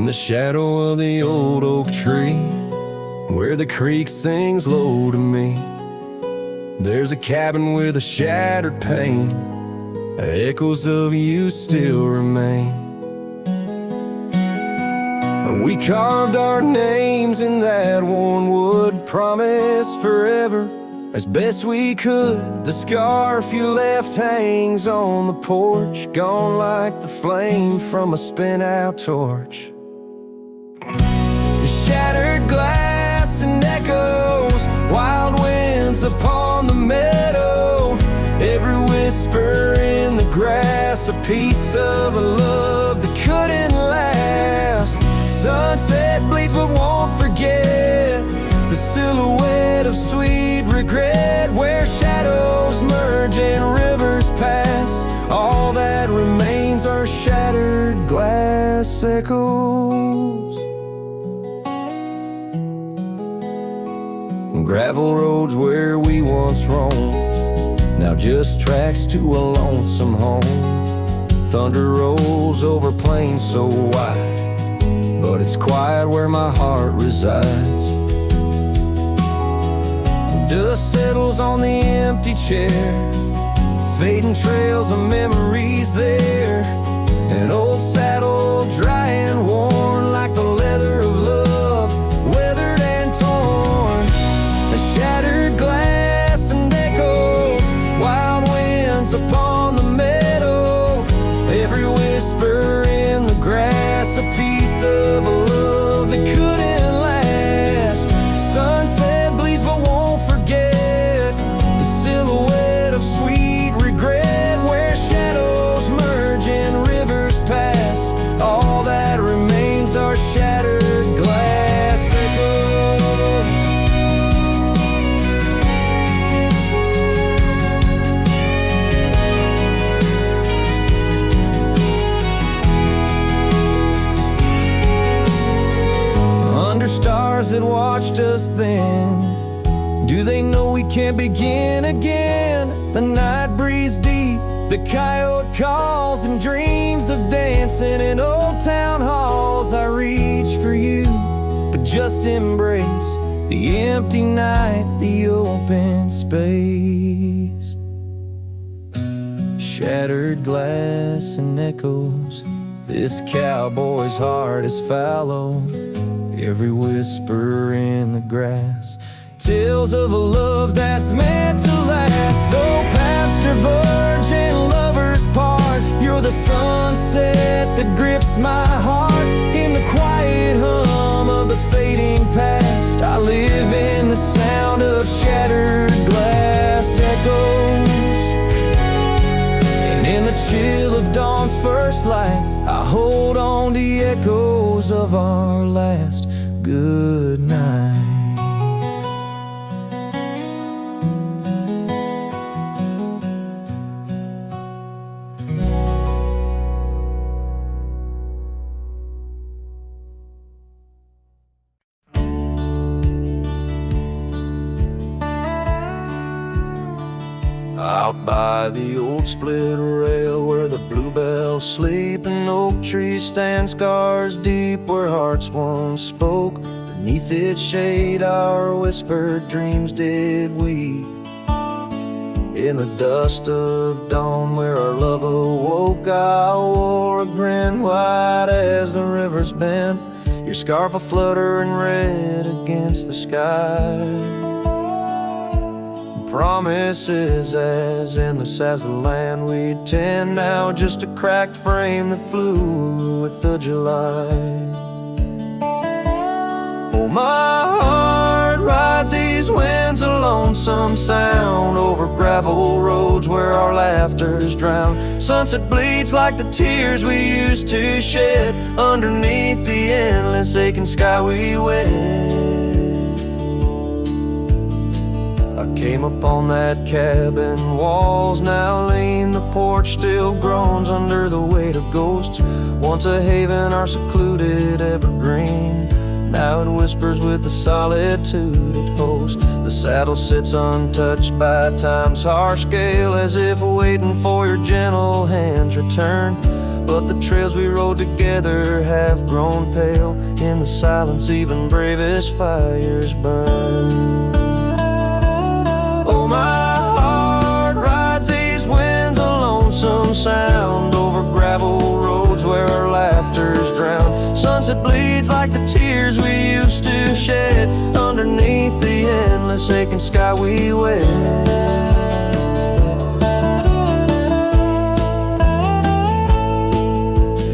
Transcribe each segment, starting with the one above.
the shadow of the old oak tree, where the creek sings low to me, there's a cabin with a shattered pane. Echoes of you still remain. We carved our names in that worn wood, promised forever as best we could. The scarf you left hangs on the porch, gone like the flame from a spent-out torch. Shattered glass and echoes, wild winds upon the meadow, every whisper in the grass, a piece of a love that couldn't last. Sunset bleeds but won't forget the silhouette of sweet regret, where shadows merge and rivers pass. All that remains are shattered glass echoes. Gravel roads where we once roamed, now just tracks to a lonesome home. Thunder rolls over plains so wide, but it's quiet where my heart resides. Dust settles on the empty chair, fading trails of memories there. An old saddle dry and worn like the leather of love, weathered and torn. A shattered glass and echoes, wild winds upon the meadow, every whisper in the grass, a piece of a love that couldn't last. Sunset bleeds but won't forget the silhouette of sweet regret, where shadows merge and rivers pass. All that remains are shattered glass echoes. Under stars that watched us then, do they know we can't begin again? The night breeze deep, the coyote calls, and dreams of dancing in old town halls. I reach for you, but just embrace the empty night, the open space. Shattered glass and echoes, this cowboy's heart is fallow, every whisper in the grass, tales of a love that's meant to last. Though paths diverge and lovers part, you're the sunset that grips my heart. In the quiet hum of the fading past, I live in the sound of shattered glass echoes. And in the chill of dawn's first light, I hold on to the echoes of our last good night. Out by the old split rail where the bluebells sleep, an oak tree stands scars deep where hearts once spoke. Beneath its shade our whispered dreams did weep. In the dust of dawn where our love awoke, I wore a grin wide as the river's bend, your scarf a fluttering red against the sky. Promises as endless as the land we'd tend, now just a cracked frame that flew with the July. Oh, my heart rides these winds, a lonesome sound over gravel roads where our laughter's drowned. Sunset bleeds like the tears we used to shed underneath the endless aching sky we wed. Came upon that cabin, walls now lean, the porch still groans under the weight of ghosts. Once a haven, our secluded evergreen, now it whispers with the solitude it hosts. The saddle sits untouched by time's harsh scale, as if waiting for your gentle hand's return. but the trails we rode together have grown pale. In the silence, even bravest fires burn. Oh, my heart rides these winds, a lonesome sound over gravel roads where our laughter's drowned. Sunset bleeds like the tears we used to shed underneath the endless aching sky we wed.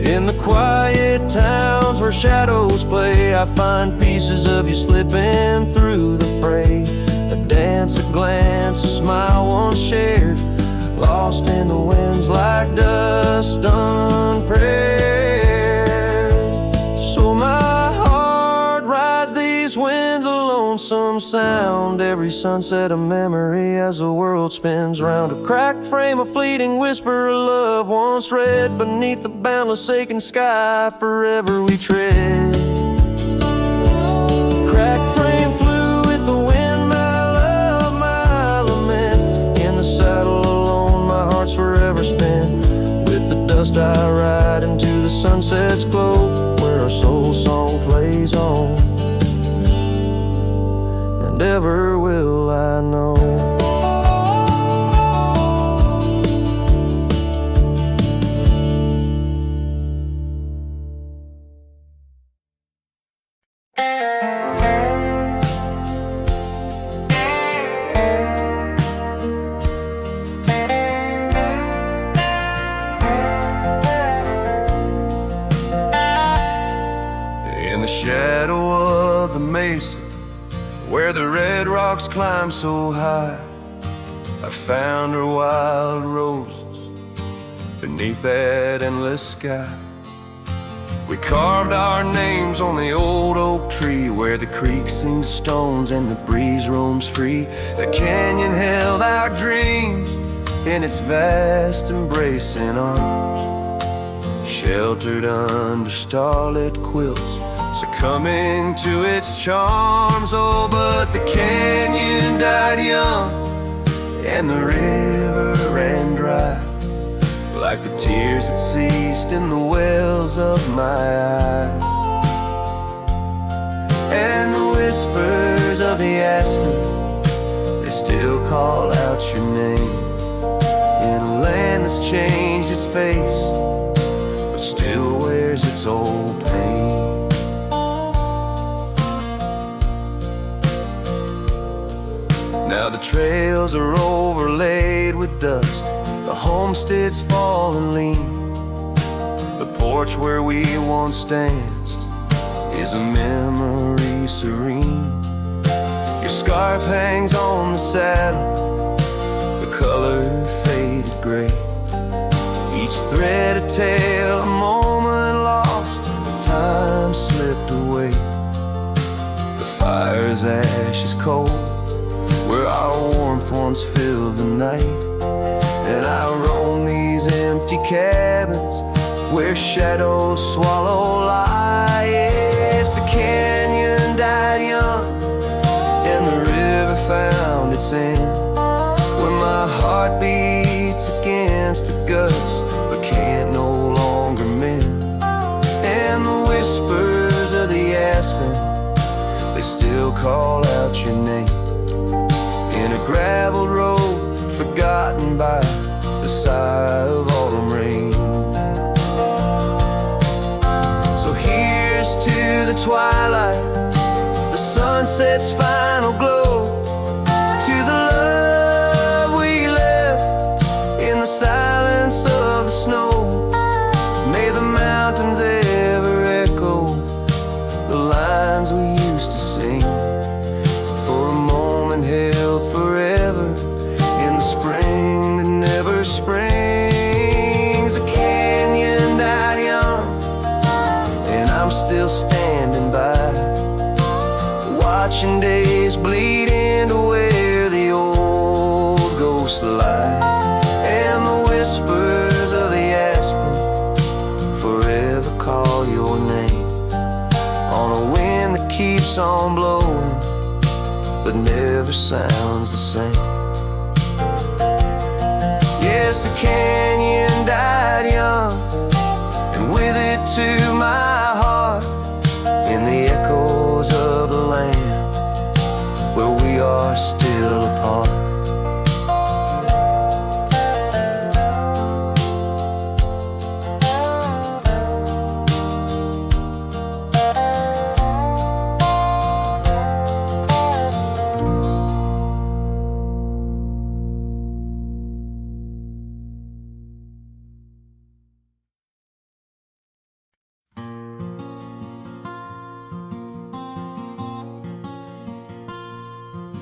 In the quiet towns where shadows play, I find pieces of you slipping through the fray. A dance, a glance, a smile once shared, lost in the winds like dust unprepared. So my heart rides these winds, a lonesome sound. Every sunset a memory as the world spins round. A cracked frame, a fleeting whisper of love once read beneath the boundless aching sky. Forever we tread. Cracked frame flew with the wind, my love, my lament. In the saddle alone, my heart's forever spent. With the dust I ride into the sunset's glow, where our soul song plays on, and ever will I know. In the shadow of the mesa, where the red rocks climb so high, I found her wild roses beneath that endless sky. We carved our names on the old oak tree, where the creek sings stones and the breeze roams free. The canyon held our dreams in its vast embracing arms, sheltered under starlit quilts, succumbing to its charms. Oh, but the canyon died young, and the river ran dry, like the tears that ceased in the wells of my eyes. And the whispers of the aspen, they still call out your name, in a land that's changed its face, but still wears its old pain. Now the trails are overlaid with dust, the homestead's fallen lean. The porch where we once danced is a memory serene. Your scarf hangs on the saddle, the color faded gray. Each thread a tale, a moment lost, time slipped away. The fire's ashes cold, where our warmth once filled the night. And I roam these empty cabins, where shadows swallow light. Yes, the canyon died young, and the river found its end, where my heart beats against the gust, but can't no longer mend. And the whispers of the aspen, they still call out your name, in a gravel road forgotten by the sigh of autumn rain. So here's to the twilight, the sunset's final glow, to the love we left in the silence of the snow. May the mountains ever echo the lines we used to sing, for a moment held forever in the spring that never springs. The canyon died young, and I'm still standing by, watching days bleed into where the old ghosts lie. And the whispers of the aspen forever call your name, on a wind that keeps on blowing but never sounds the same. Yes, the canyon died young, with it to my heart in the echoes of the land where we are still apart.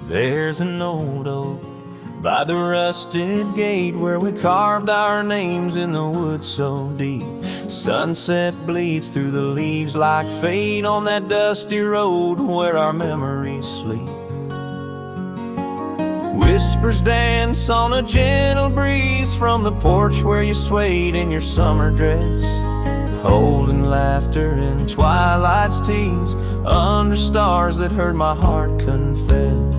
There's an old oak by the rusted gate where we carved our names in the wood so deep. Sunset bleeds through the leaves like fate on that dusty road where our memories sleep. Whispers dance on a gentle breeze from the porch where you swayed in your summer dress, holding laughter in twilight's tease under stars that heard my heart confess.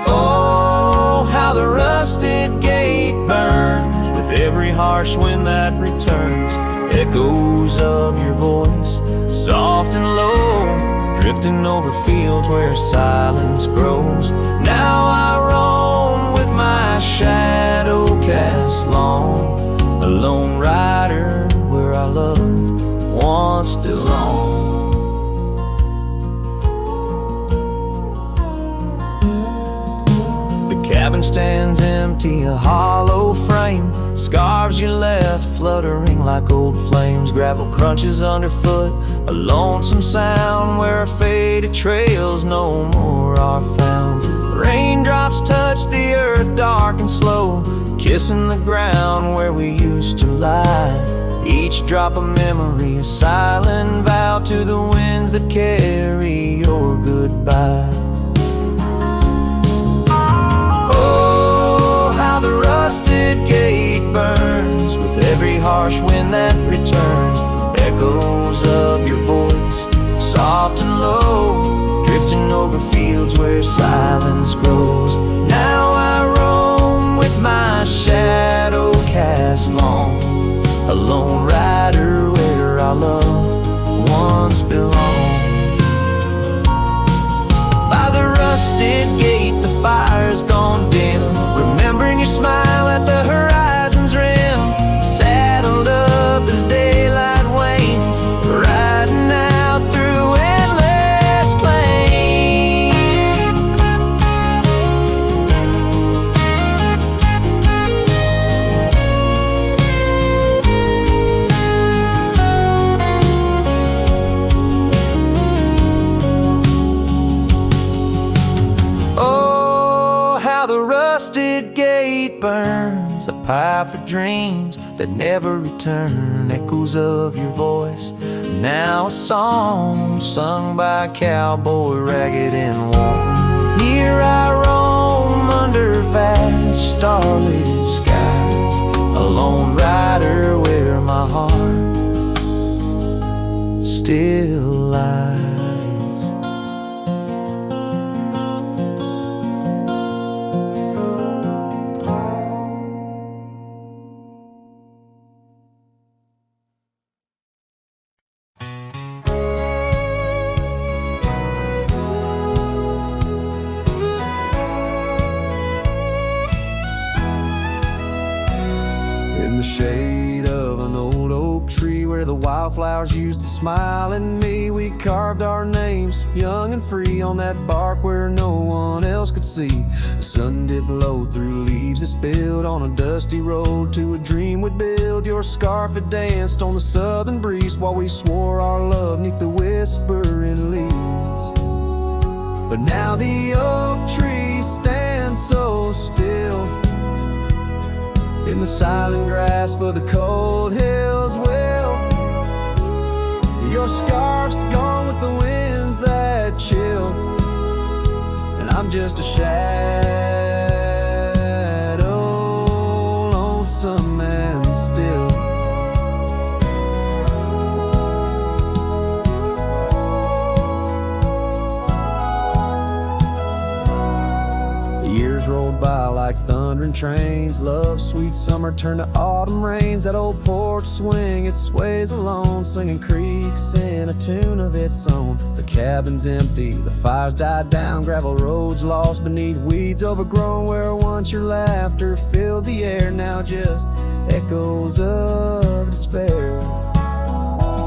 Oh, how the rusted gate burns with every harsh wind that returns. Echoes of your voice, soft and low, drifting over fields where silence grows. Now I roam with my shadow cast long, a lone rider where our love once belonged. Cabin stands empty, a hollow frame. Scarves you left fluttering like old flames. Gravel crunches underfoot, a lonesome sound where our faded trails no more are found. Raindrops touch the earth dark and slow, kissing the ground where we used to lie. Each drop of memory, a silent vow to the winds that carry your goodbye. The rusted gate burns with every harsh wind that returns. Echoes of your voice, soft and low, drifting over fields where silence grows. Now I roam with my shadow cast long, a lone rider where our love once belonged. By the rusted gate the fire's gone dim, remembering your smile at the horizon's rim. Saddled up as daylight wanes, riding out through endless plain. Oh, how the rusted gate burns, a pyre for dreams that never return. Echoes of your voice, now a song sung by a cowboy ragged and worn. Here I roam under vast starlit skies, a lone rider where my heart still lies. In the shade of an old oak tree where the wildflowers used to smile at me, we carved our names, young and free, on that bark where no one else could see. The sun dipped low through leaves that spilled on a dusty road to a dream we'd build. Your scarf had danced on the southern breeze while we swore our love neath the whispering leaves. But now the oak tree stands so still in the silent grasp of the cold hills. Well, your scarf's gone with the winds that chill, and I'm just a shadow, lonesome and still. The years rolled by by like thundering trains. Love, sweet summer turned to autumn rains. That old porch swing, it sways alone, singing creeks in a tune of its own. The cabin's empty, the fire's died down, gravel roads lost beneath weeds overgrown. Where once your laughter filled the air, now just echoes of despair.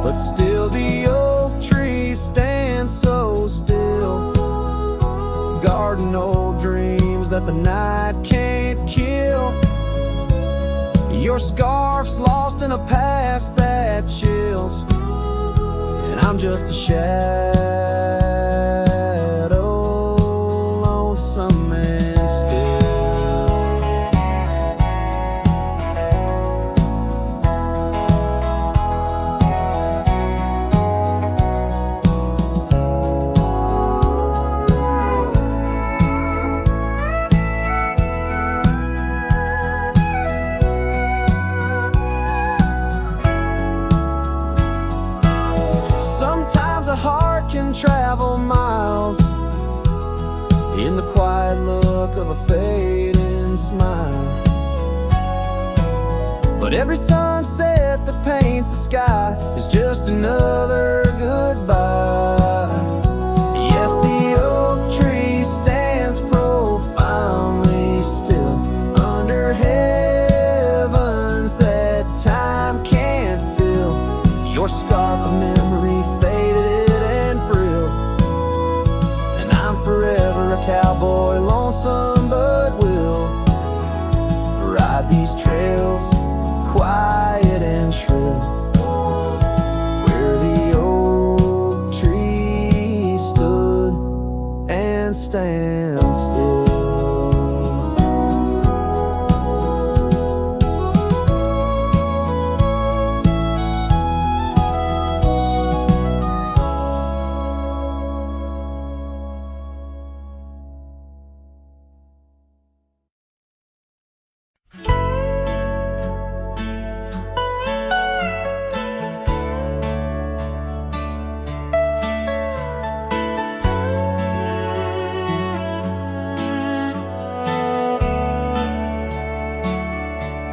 But still the oak tree stands so still, guarding old dreams that the night can't kill. Your scarf's lost in a past that chills, and I'm just a shadow, lonesome and still. Sometimes a heart can travel miles in the quiet look of a fading smile. But every sunset that paints the sky is just another goodbye. Yes, the oak tree stands profoundly still under heavens that time can't fill. Your scarf of memory faded and frilled, and I'm forever a cowboy, lonesome but will ride these trails quiet and shrill, where the oak tree stood and stands still.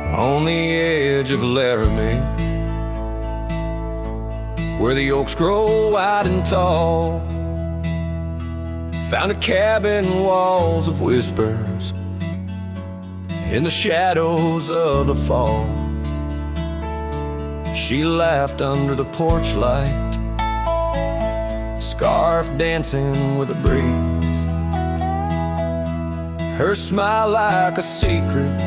On the edge of Laramie, where the oaks grow wide and tall, found a cabin, walls of whispers in the shadows of the fall. She laughed under the porch light, scarf dancing with a breeze, her smile like a secret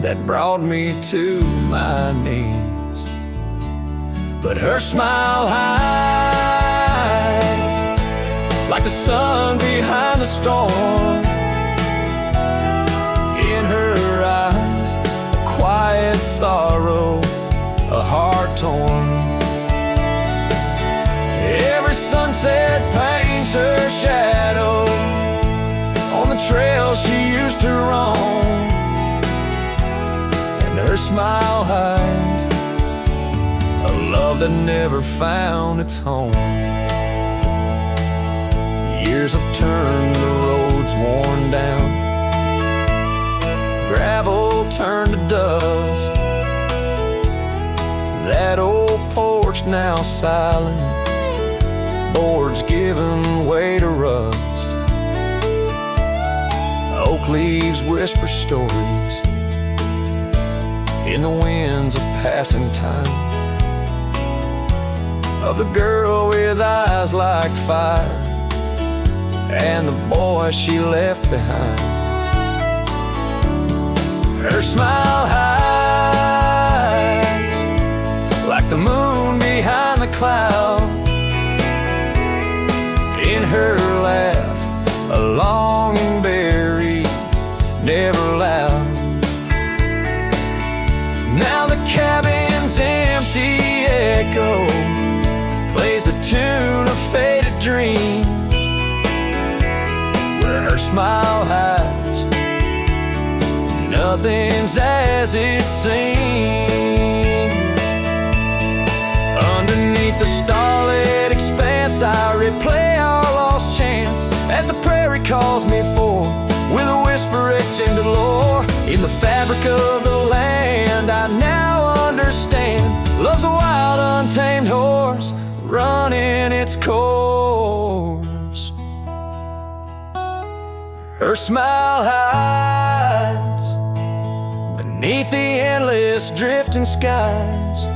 that brought me to my knees. But her smile hides like the sun behind the storm. In her eyes, a quiet sorrow, a heart torn. Every sunset paints her shadow on the trail she used to roam. Her smile hides a love that never found its home. Years have turned the roads worn down, gravel turned to dust. That old porch now silent, boards giving way to rust. Oak leaves whisper stories in the winds of passing time, of the girl with eyes like fire and the boy she left behind. Her smile hides like the moon behind the cloud. In her laugh, a longing buried, never loud. Now the cabin's empty echo plays the tune of faded dreams, where her smile hides nothing's as it seems. Underneath the starlit expanse, I replay our lost chance as the prairie calls me forth In the fabric of the land, I now understand. Love's a wild, untamed horse running its course. Her smile hides beneath the endless drifting skies.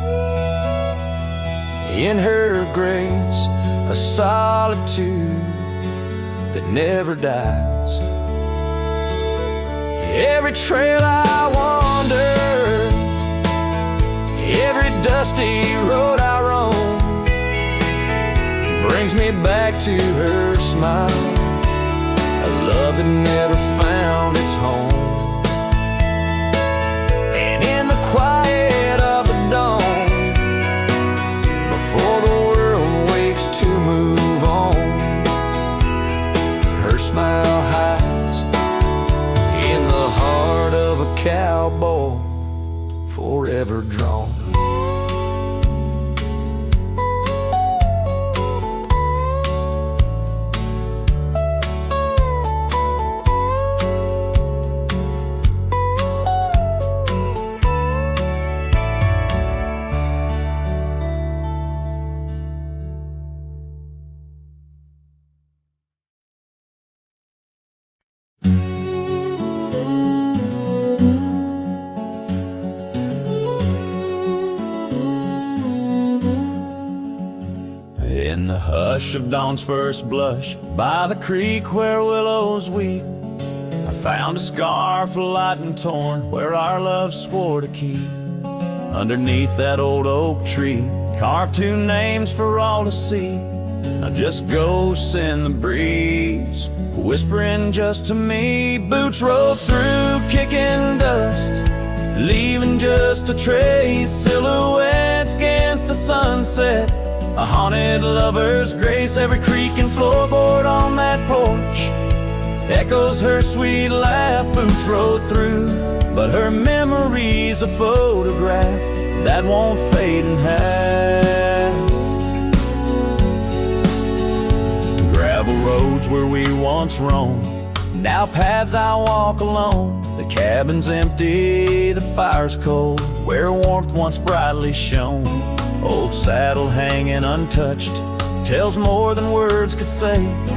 In her grace, a solitude that never dies. Every trail I wander, every dusty road I roam, brings me back to her smile, a love that never found its home. And in the quiet of the dawn, before the world wakes to move on, her smile hides in the heart of a cowboy, forever drawn. In the hush of dawn's first blush, by the creek where willows weep, I found a scarf light and torn where our love swore to keep. Underneath that old oak tree, carved two names for all to see. Now just ghosts in the breeze, whispering just to me. Boots rolled through, kicking dust, leaving just a trace. Silhouettes against the sunset, a haunted lover's grace. Every creak and floorboard on that porch echoes her sweet laugh. Boots rode through, but her memory's a photograph that won't fade in half. Gravel roads where we once roamed, now paths I walk alone. The cabin's empty, the fire's cold, where warmth once brightly shone. Old saddle hanging untouched tells more than words could say.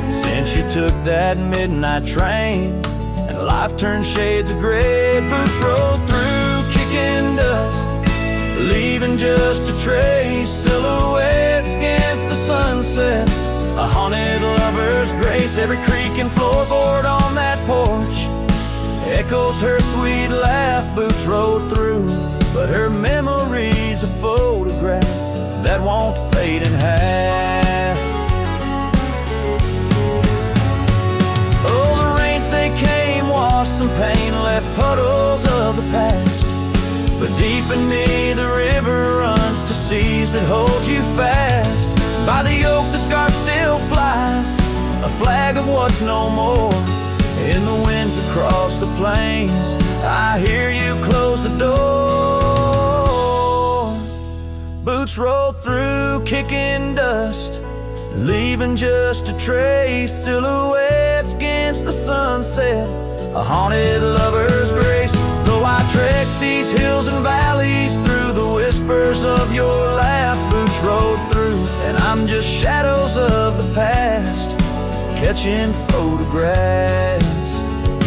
Since you took that midnight train and life turned shades of gray. Boots rolled through, kicking dust, leaving just a trace. Silhouettes against the sunset, a haunted lover's grace. Every creak and floorboard on that porch echoes her sweet laugh. Boots rode through, but her memory's a photograph that won't fade in half. Oh, the rains they came, washed some pain, left puddles of the past. But deep beneath the river runs to seas that hold you fast. By the oak the scarf still flies, a flag of what's no more. In the winds across the plains, I hear you close the door. Boots rolled through, kicking dust, leaving just a trace. Silhouettes against the sunset, a haunted lover's grace. Though I trek these hills and valleys through the whispers of your laugh, boots rode through, and I'm just shadows of the past, catching photographs.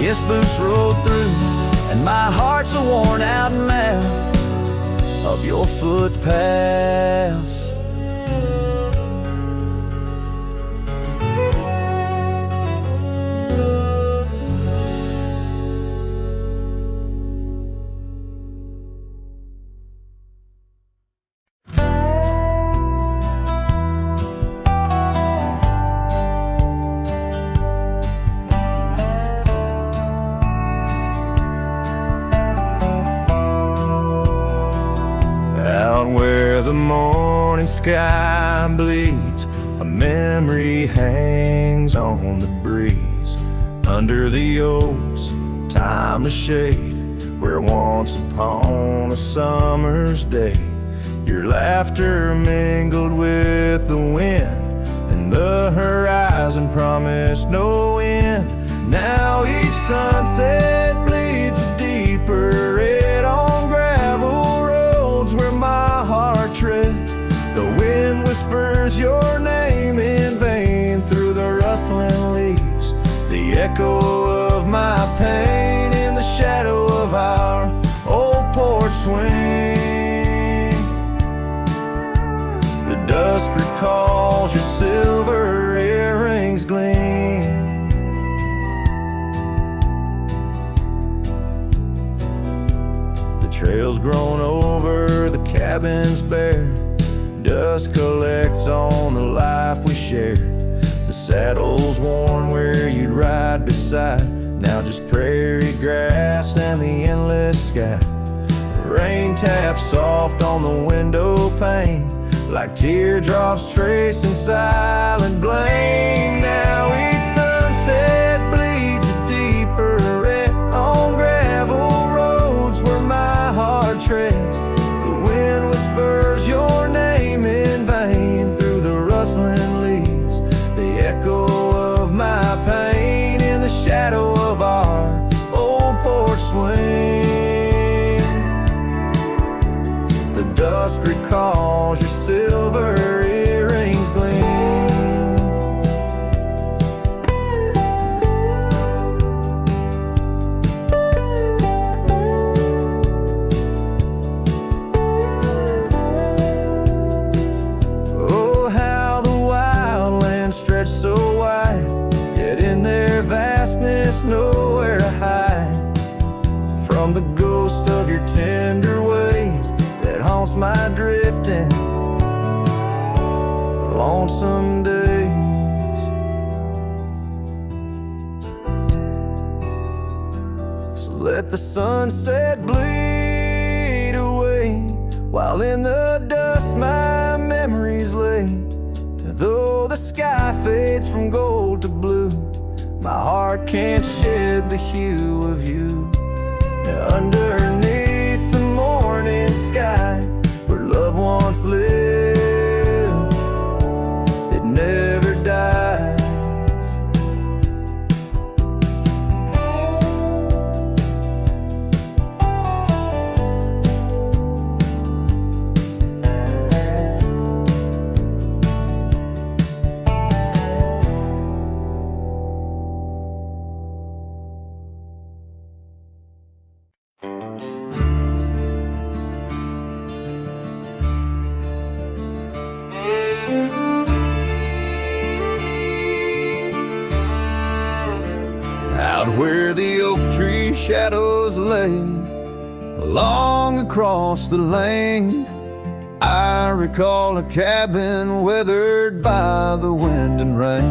Yes, boots rolled through, and my heart's a worn out map of your footpaths. Where the morning sky bleeds, a memory hangs on the breeze. Under the oaks, timeless shade, where once upon a summer's day, your laughter mingled with the wind, and the horizon promised no end. Now each sunset bleeds a deeper deeper red on gravel roads where my heart treads. The wind whispers your name in vain through the rustling leaves. The echo of my pain in the shadow of our old porch swing. The dusk recalls your silver earrings gleam. The trail's grown over, the cabin's bare. Dust collects on the life we share. The saddle's worn where you'd ride beside. Now just prairie grass and the endless sky. Rain taps soft on the window pane, like teardrops tracing silent blame. Now each sunset bleeds a deeper red on gravel roads where my heart treads. The wind whispers your name in vain through the rustling leaves. The echo of my pain in the shadow of our old porch swing. The dusk recalls your silver earrings gleam. Oh, how the wildlands stretch so wide, yet in their vastness nowhere to hide from the ghost of your tender ways that haunts my drifting lonesome days. So let the sunset bleed away while in the dust my memories lay. Though the sky fades from gold to blue, my heart can't shed the hue of you. Underneath the morning sky where love once lived, it never dies. Out where the oak tree shadows lay along across the lane, I recall a cabin weathered by the wind and rain.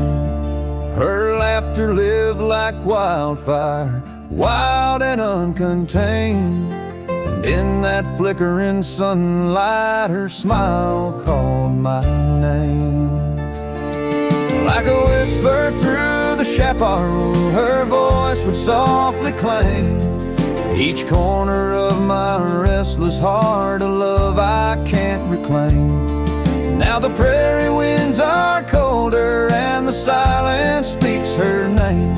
Her laughter lived like wildfire, wild and uncontained. And in that flickering sunlight, her smile called my name. Like a whisper through the chaparral, her voice would softly clang. Each corner of my restless heart, a love I can't reclaim. Now the prairie winds are colder and the silence speaks her name.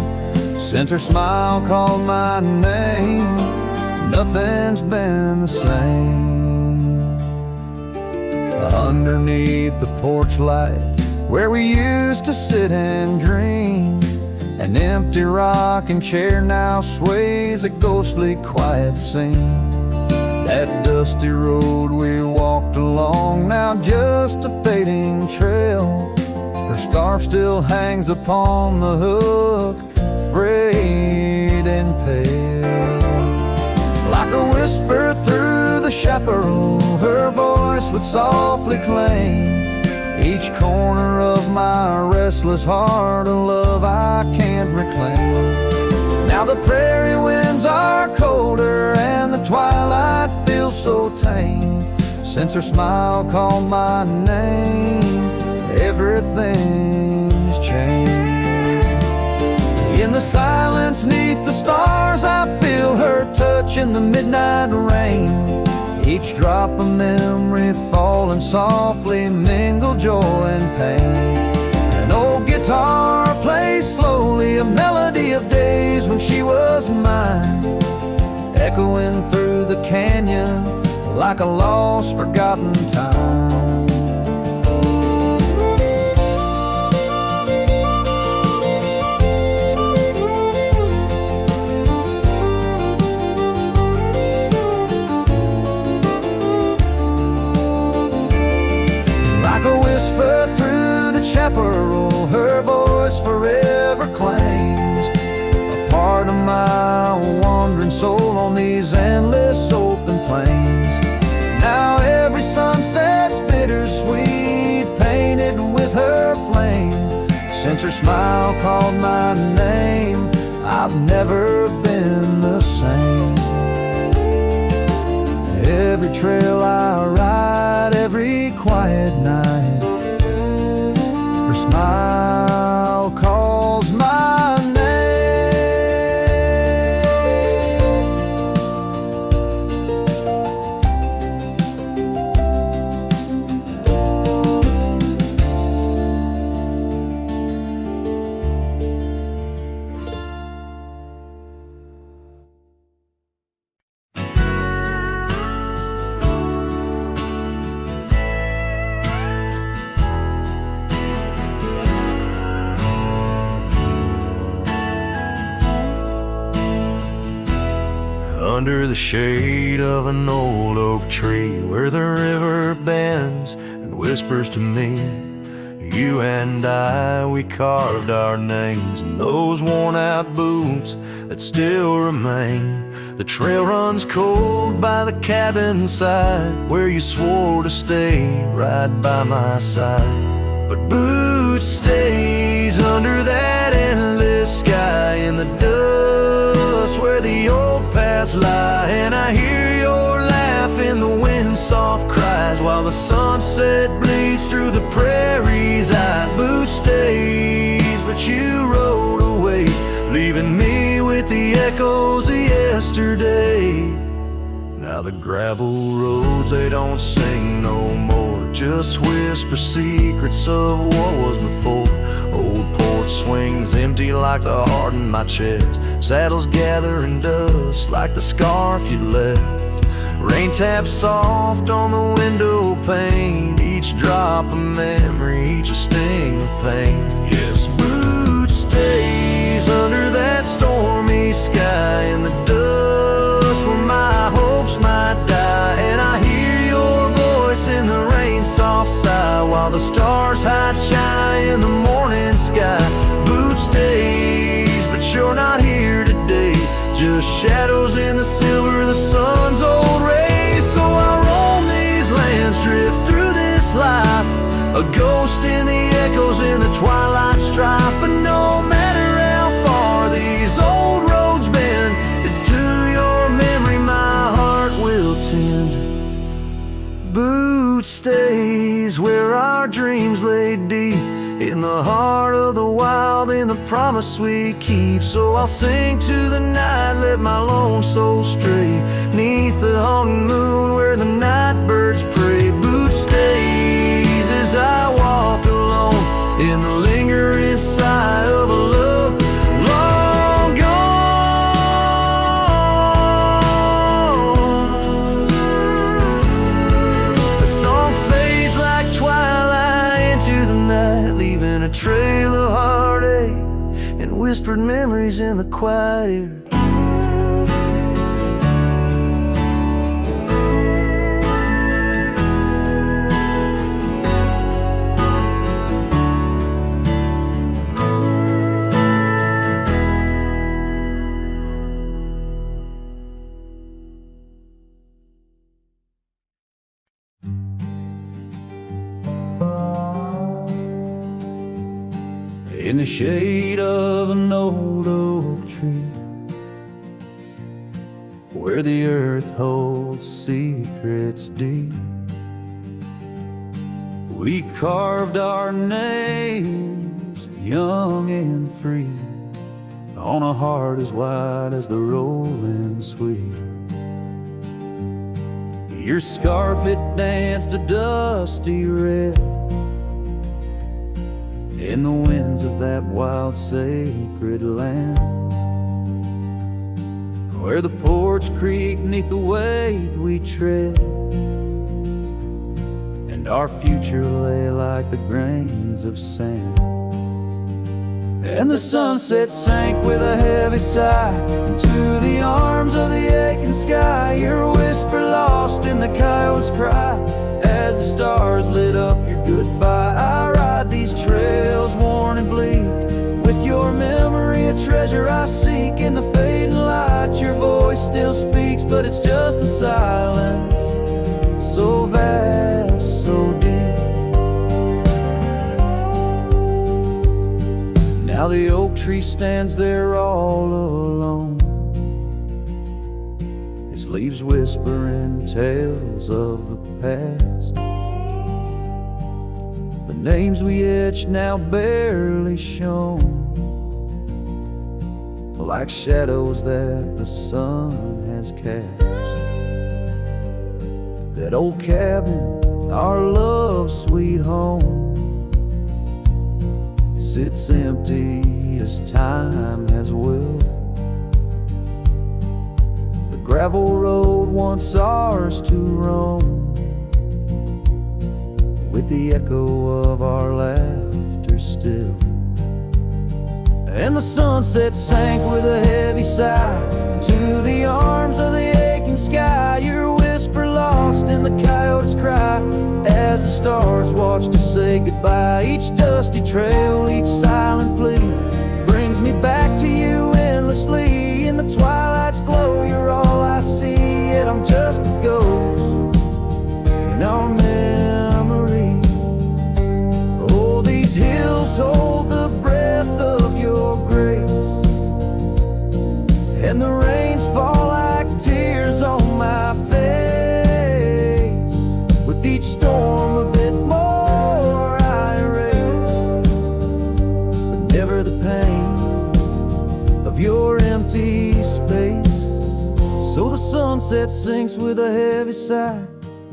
Since her smile called my name, nothing's been the same. Underneath the porch light where we used to sit and dream, an empty rocking chair now sways a ghostly quiet scene. That dusty road we walked along, now just a fading trail. Her scarf still hangs upon the hook, frayed and pale. Like a whisper through the chaparral, her voice would softly claim. Each corner of my restless heart, a love I can't reclaim. Now the prairie winds are colder and the twilight feels so tame. Since her smile called my name, everything's changed. In the silence neath the stars, I feel her touch in the midnight rain. Each drop of memory falling softly mingle joy and pain. An old guitar plays slowly a melody of days when she was mine, echoing through the canyon like a lost, forgotten time. Like a whisper through the chaparral, her voice forever claims a part of my wandering soul on these endless open plains. Now every sunset's bittersweet, painted with her flame. Since her smile called my name, I've never been the same. Every trail I ride, every quiet night, her smile calls my name. Under the shade of an old oak tree, where the river bends and whispers to me, you and I, we carved our names in those worn out boots that still remain. The trail runs cold by the cabin side, where you swore to stay right by my side. But Boots stays under that endless sky in the dust where the old paths lie. And I hear your laugh in the wind's soft cries while the sunset bleeds through the prairie's eyes. Boots stays, but you rode away, leaving me with the echoes of yesterday. Now the gravel roads, they don't sing no more, just whisper secrets of what was before. Old porch swings empty like the heart in my chest, saddles gathering dust like the scarf you left. Rain taps soft on the window pane, each drop a memory, each a sting of pain. Yes, Boots stays under that stormy sky in the dust where my hopes might die. And I hear your voice in the rain soft sigh while the stars hide shine in the morning sky. Boots stays, but you're not here today, just shadows in the silver of the sun's old rays. So I roam these lands, drift through this life, a ghost in the echoes in the twilight strife. But no matter how far these old roads bend, it's to your memory my heart will tend. Boots stays where our dreams lay deep, in the heart of the wild, in the promise we keep. So I'll sing to the night, let my lone soul stray, neath the haunting moon where the night birds pray. Boots stays as I walk alone in the lingering sigh of a love long gone. The song fades like twilight into the night, leaving a trail of heartache and whispered memories in the quiet air. In the shade of an old oak tree, where the earth holds secrets deep, we carved our names young and free on a heart as wide as the rolling sweet. Your scarf, it danced a dusty red in the winds of that wild sacred land. where the porch creak neath the weight we tread, and our future lay like the grains of sand. And the sunset sank with a heavy sigh into the arms of the aching sky. Your whisper lost in the coyote's cry as the stars lit up your goodbye. I ride these trails worn and bleak, with your memory a treasure I seek. In the fading light your voice still speaks, but it's just a silence so vast, so deep. Now the oak tree stands there all alone, its leaves whispering tales of the past. The names we etched now barely shown, like shadows that the sun has cast. That old cabin, our love's sweet home, sits empty as time has willed. The gravel road once ours to roam, with the echo of our laughter still. And the sunset sank with a heavy sigh to the arms of the aching sky. Your whisper lost in the coyote's cry as the stars watched us say goodbye. Each dusty trail, each silent plea brings me back to you endlessly. In the twilight's glow, you're all I see, yet I'm just a ghost in our memory. Oh, these hills hold the breath of your grace, and the rains fall like tears on my face. With each storm a bit more I erase, but never the pain of your empty space. So the sunset sinks with a heavy sigh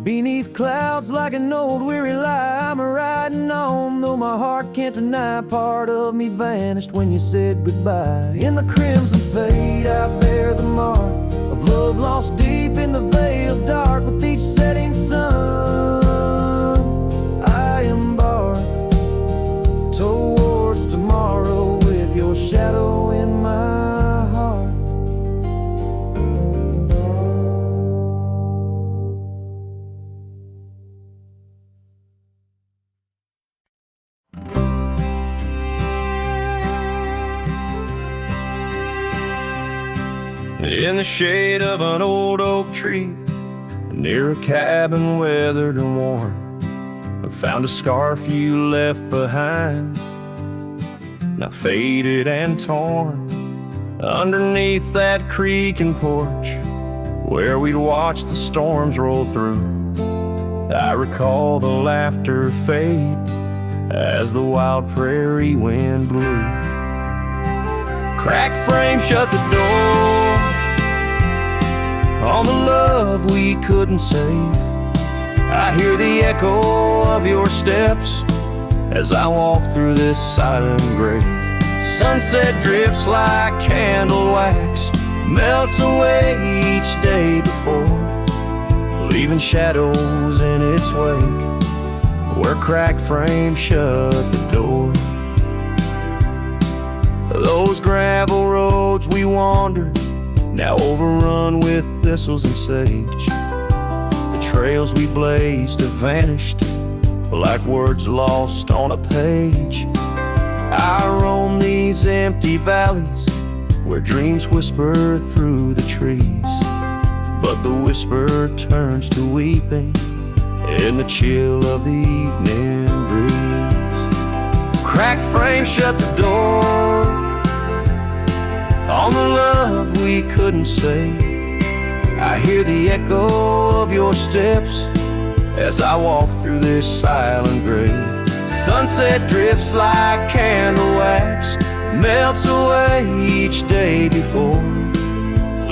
beneath clouds like an old weary lie. I'm riding on, though my heart can't deny part of me vanished when you said goodbye. In the crimson fade I bear the mark of love lost deep in the veil dark. With each setting sun I embark towards tomorrow, with your shadow in my heart. In the shade of an old oak tree, near a cabin weathered and worn, I found a scarf you left behind, now faded and torn. Underneath that creaking porch, where we'd watch the storms roll through, I recall the laughter fade as the wild prairie wind blew. Cracked frame shut the door on the love we couldn't save. I hear the echo of your steps as I walk through this silent grave. Sunset drips like candle wax, melts away each day before, leaving shadows in its wake where cracked frames shut the door. Those gravel roads we wandered, now overrun with thistles and sage. The trails we blazed have vanished like words lost on a page. I roam these empty valleys where dreams whisper through the trees, but the whisper turns to weeping in the chill of the evening breeze. Cracked frame shut the door on the love we couldn't save. I hear the echo of your steps as I walk through this silent grave. Sunset drips like candle wax, melts away each day before,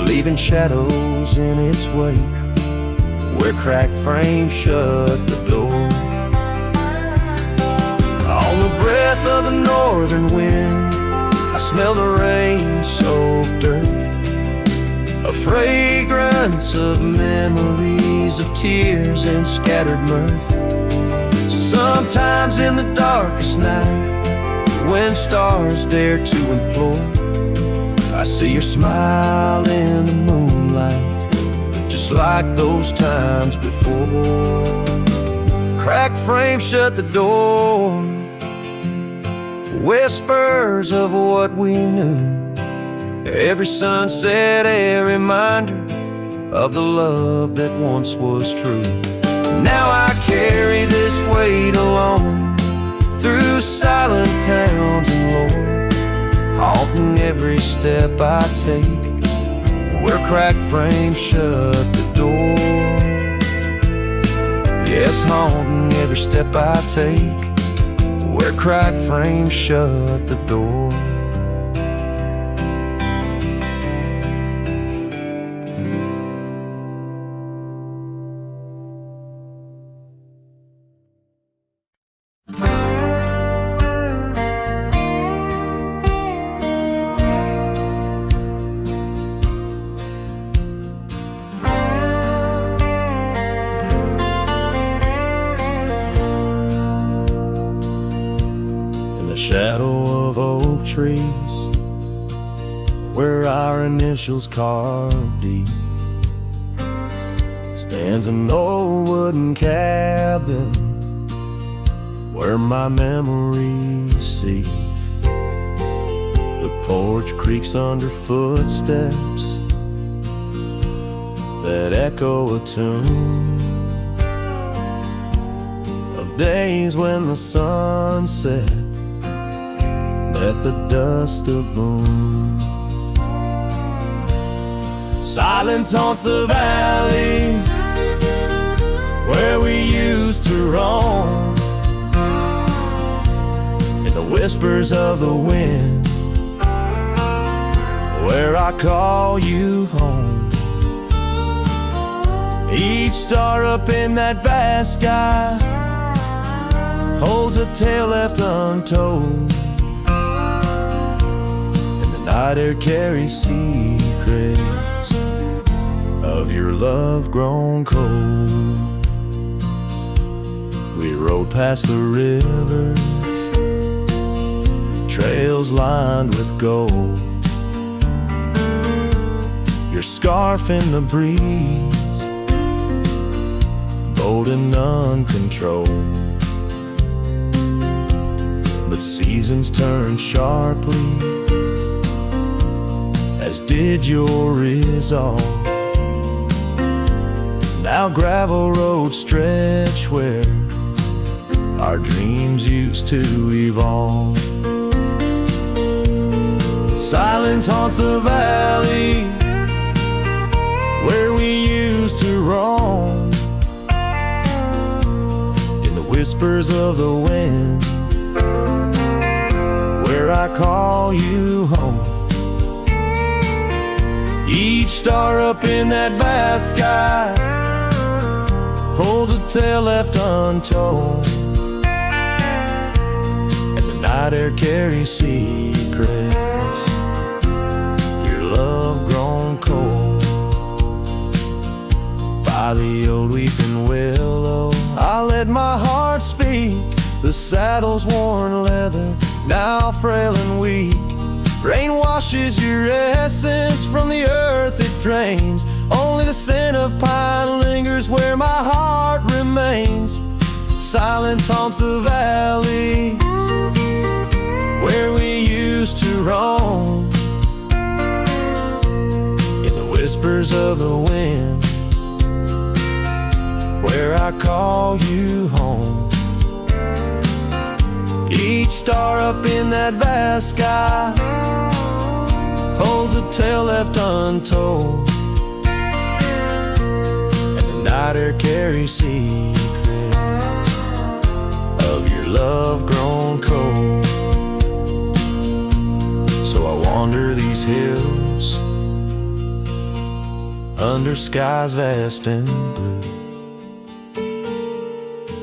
leaving shadows in its wake where cracked frames shut the door. On the breath of the northern wind, I smell the rain-soaked earth, a fragrance of memories of tears and scattered mirth. Sometimes in the darkest night, when stars dare to implore, I see your smile in the moonlight, just like those times before. Cracked frame shut the door, whispers of what we knew. Every sunset, a reminder of the love that once was true. Now I carry this weight alone through silent towns and lore, haunting every step I take where cracked frames shut the door. Yes, haunting every step I take where cracked frames shut the door. Shadow of oak trees, where our initials carved deep, stands an old wooden cabin where my memories seep. The porch creaks under footsteps that echo a tune of days when the sun set at the dust of moon. Silence haunts the valleys where we used to roam, in the whispers of the wind where I call you home. Each star up in that vast sky holds a tale left untold. Night air carries secrets of your love grown cold. We rode past the rivers, trails lined with gold. Your scarf in the breeze, bold and uncontrolled. But seasons turn sharply, as did your resolve. Now gravel roads stretch where our dreams used to evolve. Silence haunts the valley where we used to roam, in the whispers of the wind where I call you home. Each star up in that vast sky holds a tale left untold, and the night air carries secrets, your love grown cold. By the old weeping willow, I let my heart speak. The saddle's worn leather, now frail and weak. Rain washes your essence from the earth it drains. Only the scent of pine lingers where my heart remains. Silence haunts the valleys where we used to roam, in the whispers of the wind where I call you home. Each star up in that vast sky holds a tale left untold, and the night air carries secrets of your love grown cold. So I wander these hills under skies vast and blue,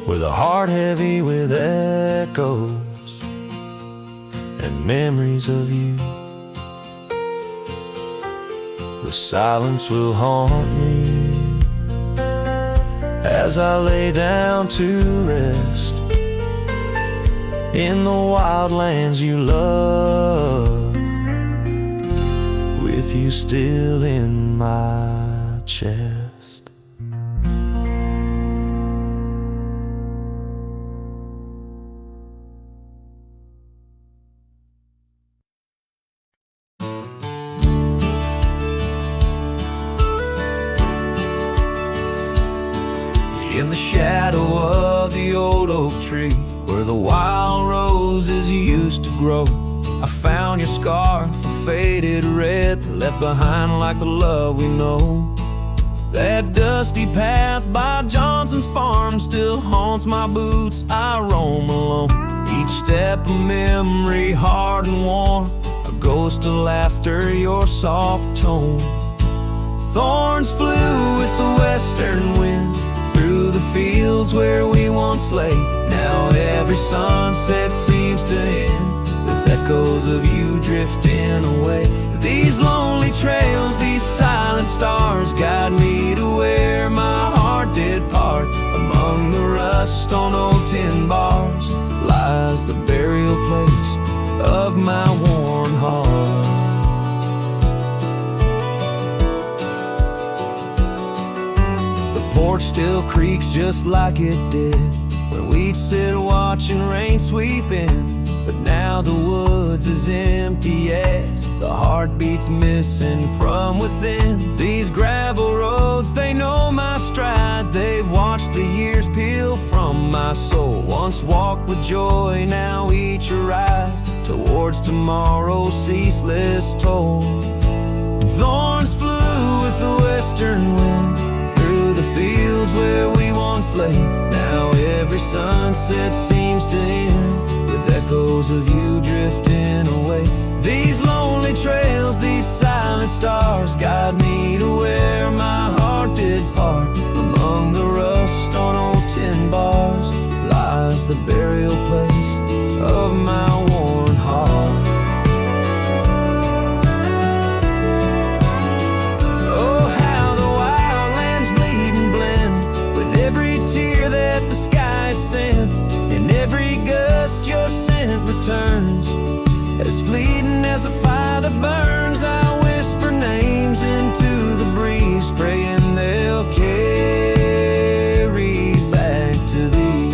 with a heart heavy with echoes and memories of you. The silence will haunt me as I lay down to rest in the wildlands you love, with you still in my chest. In the shadow of the old oak tree, where the wild roses used to grow, I found your scarf, a faded red, left behind like the love we know. That dusty path by Johnson's farm still haunts my boots, I roam alone. Each step a memory, hard and warm, a ghost of laughter, your soft tone. Thorns flew with the western wind through the fields where we once lay. Now every sunset seems to end with echoes of you drifting away. These lonely trails, these silent stars, guide me to where my heart did part. Among the rust on old tin bars lies the burial place of my worn heart. Porch still creaks just like it did when we'd sit watching rain sweep in. But now the woods is empty as the heartbeat's missing from within. These gravel roads, they know my stride. They've watched the years peel from my soul. Once walked with joy, now each a ride towards tomorrow's ceaseless toll. Thorns flew with the western wind through the fields where we once lay. Now every sunset seems to end with echoes of you drifting away. These lonely trails, these silent stars, guide me to where my heart did part. Among the rust on old tin bars lies the burial place of my worn heart. That the skies send, in every gust your scent returns. As fleeting as a fire that burns, I whisper names into the breeze, praying they'll carry back to thee.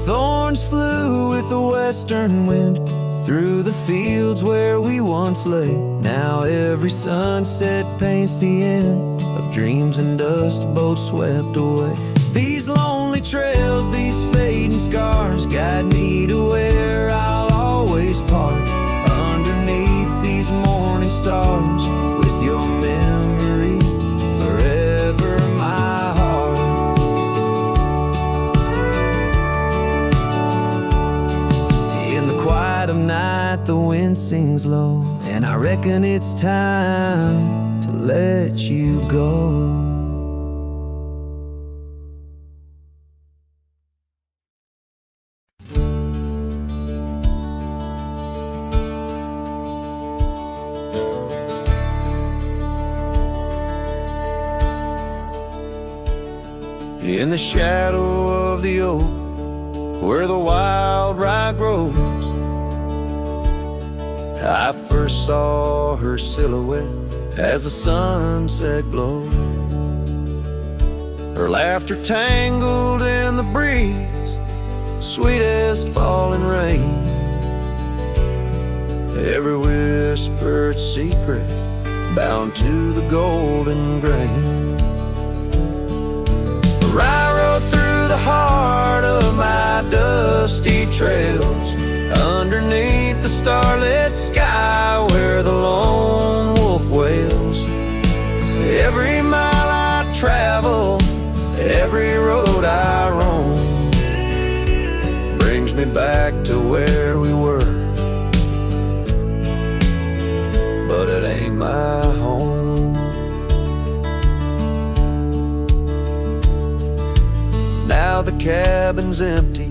Thorns flew with the western wind through the fields where we once lay. Now every sunset paints the end of dreams and dust, both swept away. These lonely trails, these fading scars, guide me to where I'll always part. Underneath these morning stars, with your memory forever in my heart. In the quiet of night, the wind sings low, and I reckon it's time to let you go. In the shadow of the oak, where the wild rye grows, I first saw her silhouette as the sunset glowed. Her laughter tangled in the breeze, sweet as falling rain. Every whispered secret bound to the golden grain. I rode through the heart of my dusty trails, underneath the starlit sky where the lone wolf wails. Every mile I travel, every road I roam, brings me back to where we were, but it ain't my home. Now the cabin's empty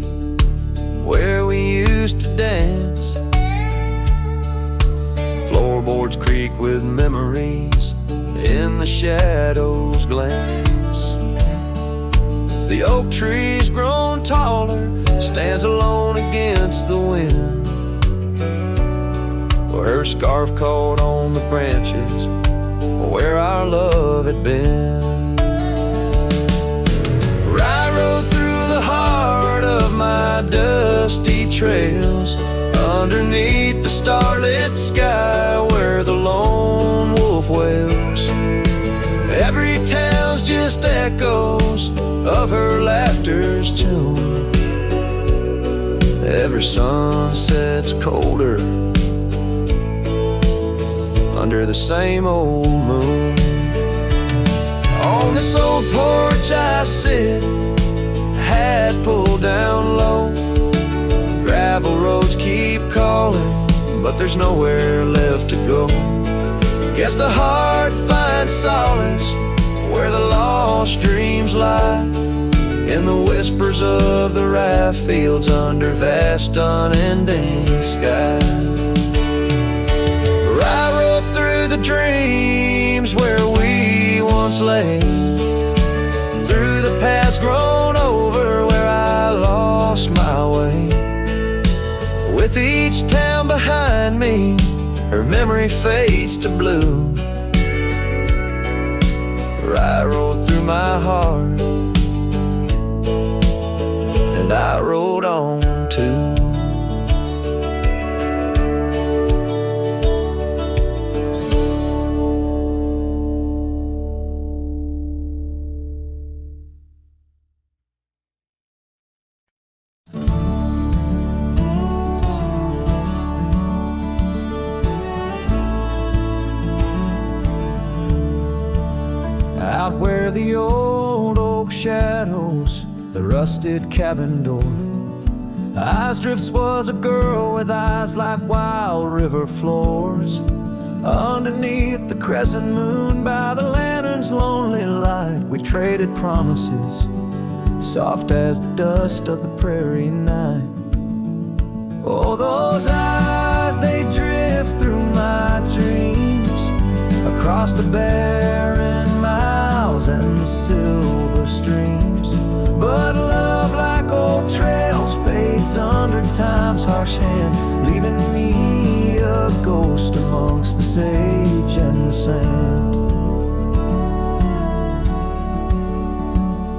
where we used to dance. floorboards creak with memories in the shadows glance. The oak tree's grown taller, stands alone against the wind, where her scarf caught on the branches where our love had been. I rode through the heart of my dusty trails, underneath the starlit sky where the lone wolf wails. Every town's just echoes of her laughter's tune. Every sunset's colder under the same old moon. On this old porch I sit, hat pulled down low. Gravel roads keep calling, but there's nowhere left to go. Guess the heart finds solace where the lost dreams lie, in the whispers of the rye fields under vast unending sky. I rode through the dreams where we once lay, through the paths grown over where I lost my way. With each town behind me, her memory fades to blue. I rode through my heart, and I rode on too. Out where the old oak shadows the rusted cabin door, Eyes Drifts was a girl with eyes like wild river floors. Underneath the crescent moon, by the lantern's lonely light, we traded promises, soft as the dust of the prairie night. Oh, those eyes, they drift through my dreams, across the barren miles and the silver streams. But love, like old trails, fades under time's harsh hand, leaving me a ghost amongst the sage and the sand.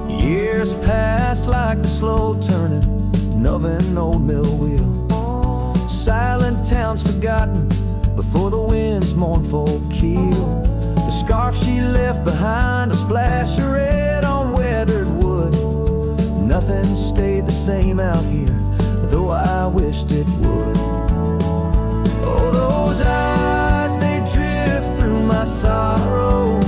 Years passed like the slow turning of an old mill wheel, silent towns forgotten before the wind's mournful keel. The scarf she left behind, a splash of red on weathered wood. Nothing stayed the same out here, though I wished it would. Oh, those eyes, they drift through my sorrow,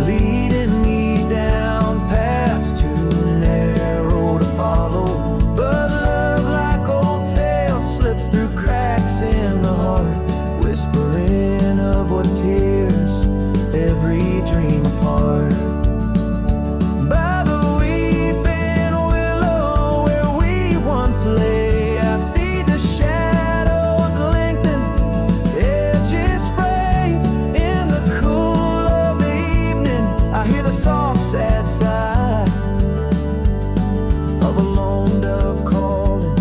leading me down paths too narrow to follow. But love, like old tales, slips through cracks in the heart, whispering of what tears every dream apart. By the weeping willow where we once lay, I see the shadows lengthen, edges fray. In the cool of the evening, I hear the soft sad sigh of a lone dove calling,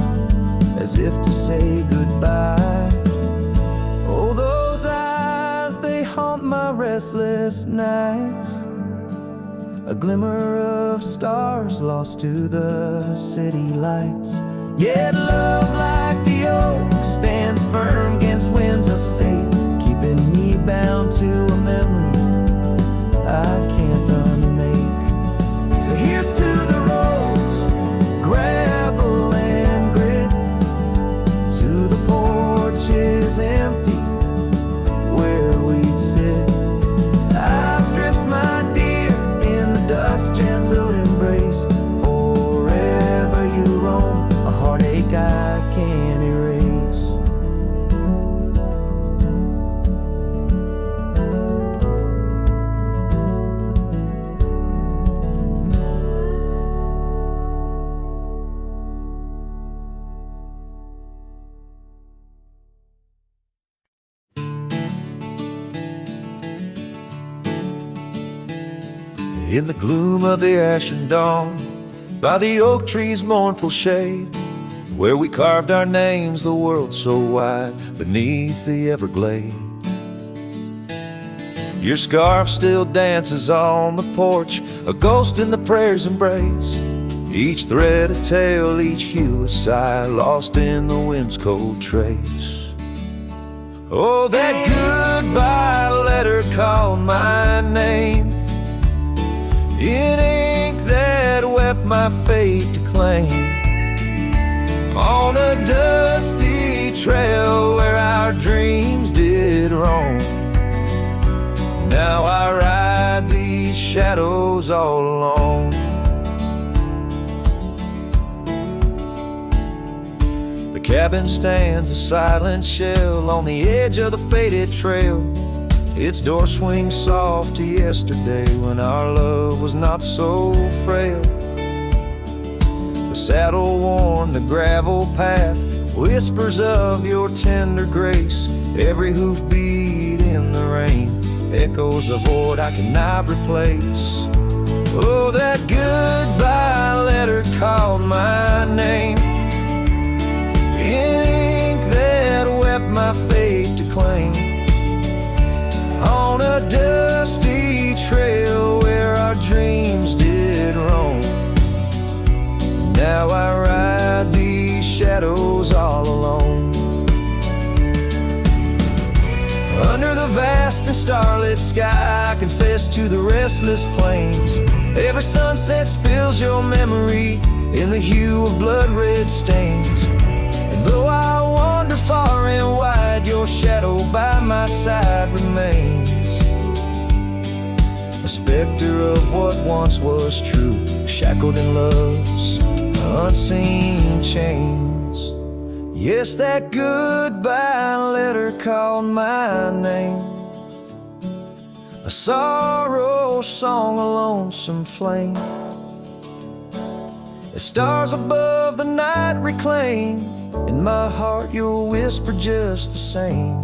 as if to say goodbye. Oh, those eyes, they haunt my restless nights, a glimmer of stars lost to the city lights. Yet love, like the oak, stands firm against winds of fate, keeping me bound to a memory I can't unmake. So here's to the roads, gravel and grit, to the porches empty where we'd sit. Eyes Drifts, my dear, in the dust, gentle embrace. Forever you roam, a heartache I can't erase. In the gloom of the ashen dawn, by the oak tree's mournful shade, where we carved our names, the world so wide, beneath the everglade. Your scarf still dances on the porch, a ghost in the prayer's embrace. Each thread a tale, each hue a sigh, lost in the wind's cold trace. Oh, that goodbye letter called my name, in ink that wept my fate to claim. On a dusty trail where our dreams did roam, now I ride these shadows all alone. The cabin stands a silent shell on the edge of the faded trail. Its door swings soft to yesterday when our love was not so frail. The saddle worn, the gravel path, whispers of your tender grace. Every hoofbeat in the rain, echoes a void I cannot replace. Oh, that goodbye letter called my name, in ink that wept my fate to claim. On a dusty trail where our dreams did roam, now I ride these shadows all alone. Under the vast and starlit sky, I confess to the restless plains. Every sunset spills your memory in the hue of blood-red stains. And though I wander far and wide, your shadow by my side remains, a specter of what once was true, shackled in love's unseen chains. Yes, that goodbye letter called my name, a sorrow song, a lonesome flame. As stars above the night reclaim, in my heart your whisper just the same.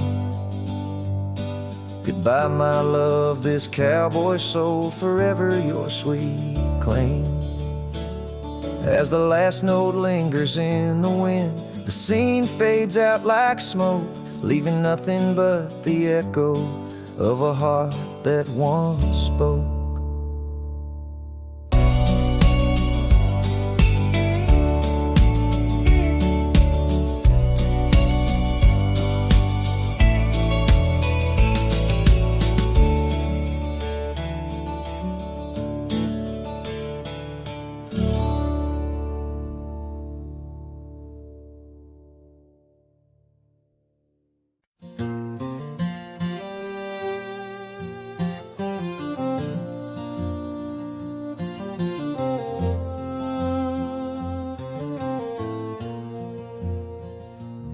Goodbye my love, this cowboy soul, forever your sweet claim. As the last note lingers in the wind, the scene fades out like smoke, leaving nothing but the echo of a heart that once spoke.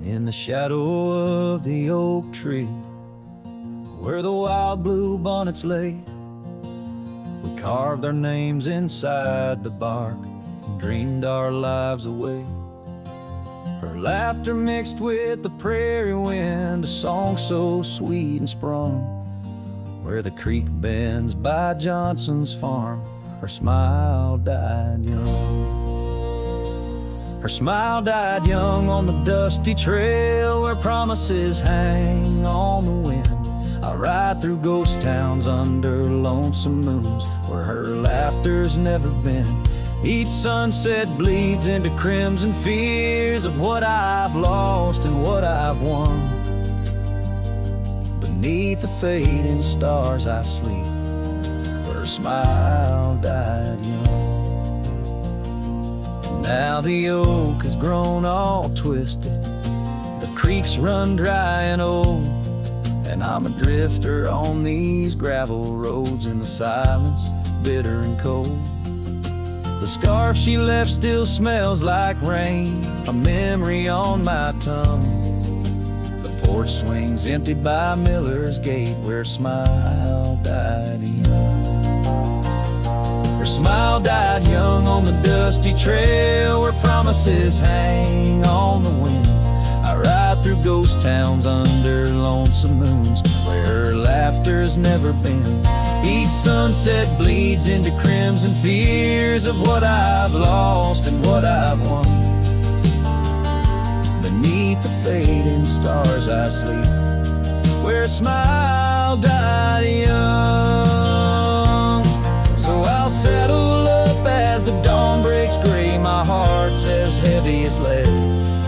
In the shadow of the oak tree, where the wild blue bonnets lay, we carved our names inside the bark and dreamed our lives away. Her laughter mixed with the prairie wind, a song so sweet and sprung, where the creek bends by Johnson's farm, her smile died young. Her smile died young on the dusty trail where promises hang on the wind. I ride through ghost towns under lonesome moons where her laughter's never been. Each sunset bleeds into crimson fears of what I've lost and what I've won. Beneath the fading stars I sleep, her smile died young. Now the oak has grown all twisted, the creeks run dry and old, and I'm a drifter on these gravel roads in the silence, bitter and cold. The scarf she left still smells like rain, a memory on my tongue. The porch swings empty by Miller's Gate where smile died young. Her smile died young on the dusty trail where promises hang on the wind. I ride through ghost towns under lonesome moons where her laughter's never been. Each sunset bleeds into crimson fears of what I've lost and what I've won. Beneath the fading stars I sleep, where a smile died young. So I'll settle up as the dawn breaks gray. My heart's as heavy as lead,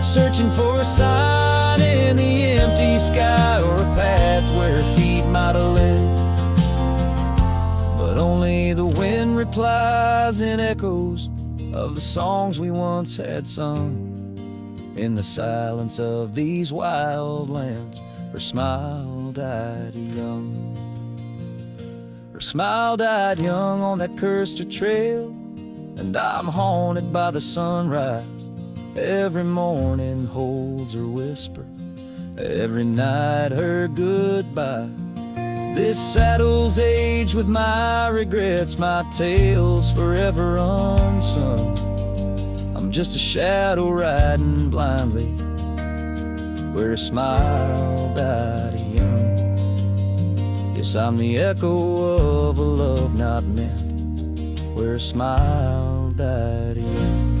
searching for a sign in the empty sky, or a path where feet might have led. But only the wind replies in echoes of the songs we once had sung. In the silence of these wild lands, her smile died young. Her smile died young on that cursed trail, and I'm haunted by the sunrise. Every morning holds her whisper, every night her goodbye. This saddle's aged with my regrets, my tale's forever unsung. I'm just a shadow riding blindly where a smile died young. Yes, I'm the echo of a love not meant, where a smile died young.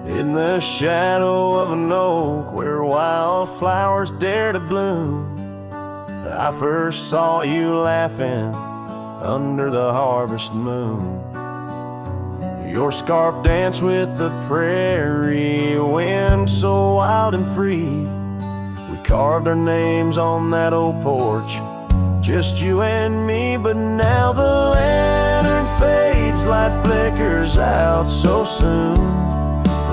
In the shadow of an oak where wildflowers dare to bloom, I first saw you laughing under the harvest moon. Your scarf danced with the prairie wind so wild and free. We carved our names on that old porch, just you and me. But now the lantern fades, light flickers out so soon,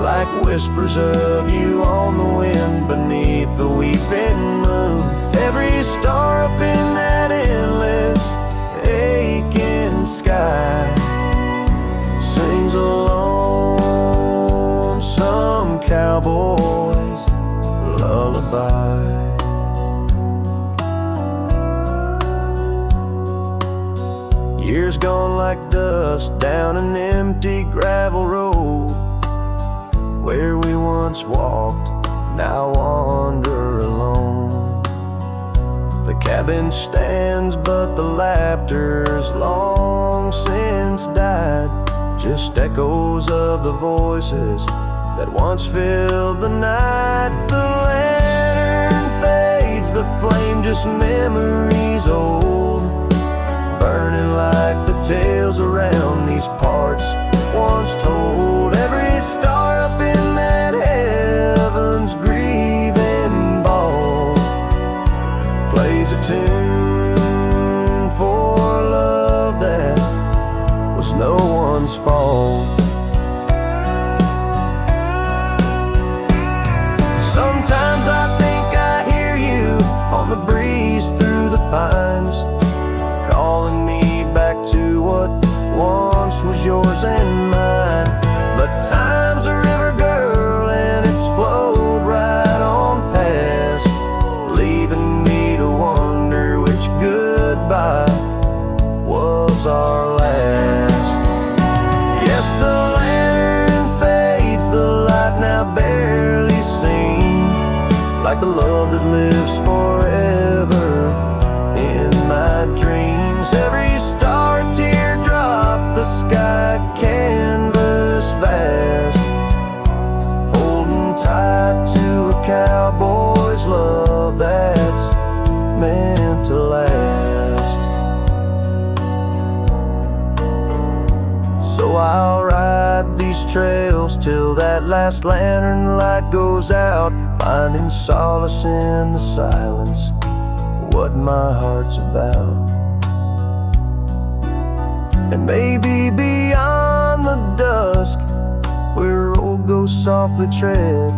like whispers of you on the wind beneath the weeping moon. Every star up in that endless aching sky sings a lonesome cowboy's lullaby. Years gone like dust down an empty gravel road, where we once walked, now wander alone. The cabin stands, but the laughter's long since died, just echoes of the voices that once filled the night. The lantern fades, the flame just memories old, burning like the tales around these parts once told. Every star up in that heaven's grieving ball plays a tune for love that was no one's fault. Sometimes I think I hear you on the breeze through the pines, calling me back to what once was yours and mine. But time's a river, girl, and it's flowed right on past, leaving me to wonder which goodbye was our last. Yes, the lantern fades, the light now barely seen, like the love that lives forever in my dreams. Every star, teardrop, the sky canvas vast, holding tight to a cowboy's love that's meant to last. So I'll ride these trails till that last lantern light goes out, finding solace in the silence, what my heart's about. And maybe beyond the dusk, where road goes softly tread,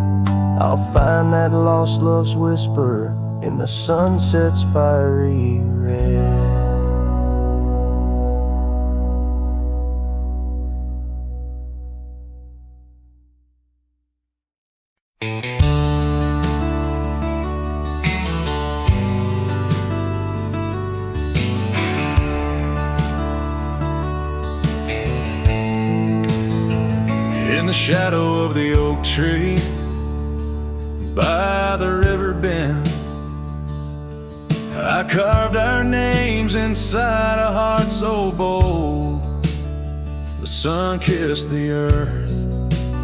I'll find that lost love's whisper in the sunset's fiery red. In the shadow of the oak tree by the river bend, I carved our names inside a heart so bold. The sun kissed the earth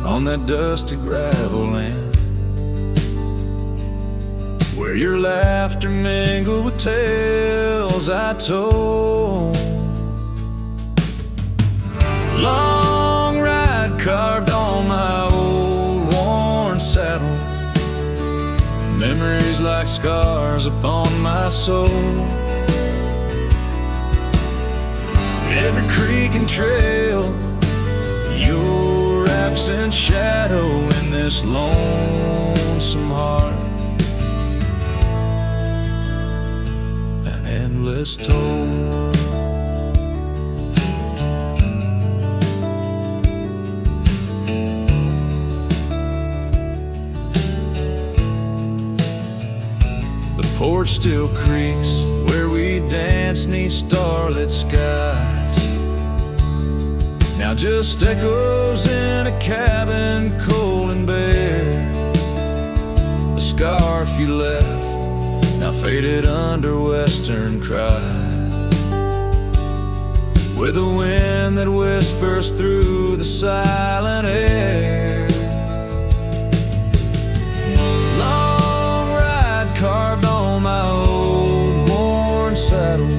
on that dusty gravel land, where your laughter mingled with tales I told. Long ride carved on my old worn saddle, memories like scars upon my soul. Every creek and trail, your absent shadow in this lonesome heart, an endless toll. The porch still creaks where we dance 'neath starlit skies, now just echoes in a cabin cold and bare. The scarf you left, now faded under western cries, with a wind that whispers through the silent air. Long ride carved on my old worn saddle,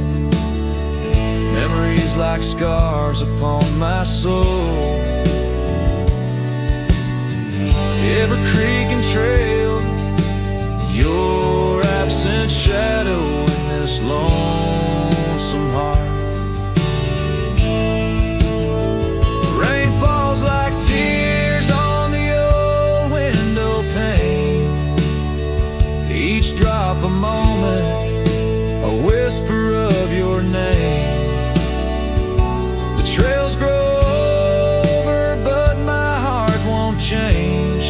memories like scars upon my soul. Every creek and trail, your absent shadow in this lonesome heart. Rain falls like tears on the old window pane, each drop a moment, a whisper of your name. Trails grow over, but my heart won't change.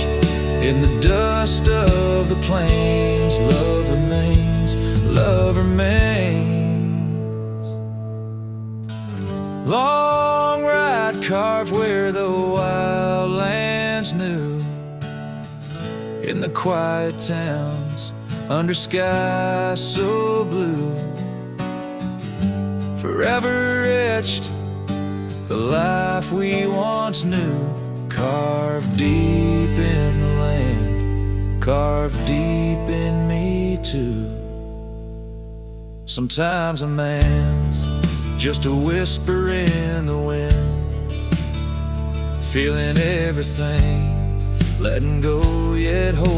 In the dust of the plains, love remains, love remains. Long ride carved where the wild lands knew, in the quiet towns, under skies so blue, forever etched the life we once knew, carved deep in the land, carved deep in me too. Sometimes a man's just a whisper in the wind, feeling everything, letting go yet holding